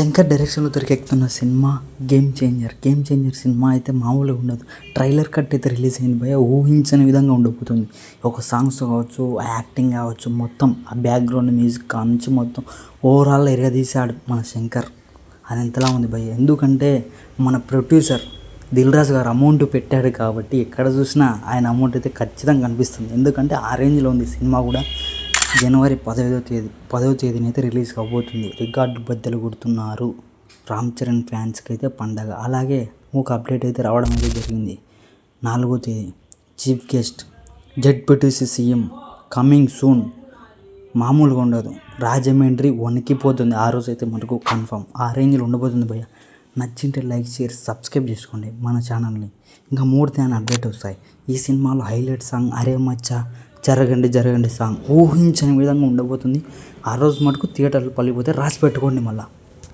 శంకర్ డైరెక్షన్లో తెరకెక్కుతున్న cinema game changer cinema అయితే మామూలుగా ఉండదు. ట్రైలర్ కట్ అయితే రిలీజ్ అయింది భయ, ఊహించని విధంగా ఉండబోతుంది. ఒక సాంగ్స్ కావచ్చు, ఆ యాక్టింగ్ కావచ్చు, మొత్తం ఆ బ్యాక్గ్రౌండ్ మ్యూజిక్ కానుంచి మొత్తం ఓవరాల్ ఎరగదీశాడు మన శంకర్. అది ఎంతలా ఉంది భయ, ఎందుకంటే మన ప్రొడ్యూసర్ దిల్ రాజు గారు అమౌంట్ పెట్టాడు కాబట్టి ఎక్కడ చూసినా ఆయన అమౌంట్ అయితే ఖచ్చితంగా కనిపిస్తుంది. ఎందుకంటే ఆ రేంజ్లో ఉంది సినిమా కూడా. జనవరి 10వ తేదీన అయితే రిలీజ్ కాబోతుంది. రికార్డు బద్దలు కొడుతున్నారు. రామ్ చరణ్ ఫ్యాన్స్కి అయితే పండగ. అలాగే ఒక అప్డేట్ అయితే రావడం అయితే జరిగింది. 4వ తేదీ chief guest ZPTC CM coming soon. మామూలుగా ఉండదు. రాజమండ్రి వణికిపోతుంది. ఆ రోజు అయితే మనకు కన్ఫర్మ్. ఆ రేంజ్లో ఉండబోతుంది భయ్య. నచ్చింటే లైక్, షేర్, సబ్స్క్రైబ్ చేసుకోండి మన ఛానల్ని. ఇంకా 3 ధ్యాన అప్డేట్ వస్తాయి. ఈ సినిమాలో హైలైట్ సాంగ్ అరే మచ్చా జరగండి సాంగ్ ఊహించని విధంగా ఉండబోతుంది. ఆ రోజు మటుకు థియేటర్లు పలిపోతే రాసి పెట్టుకోండి మళ్ళీ.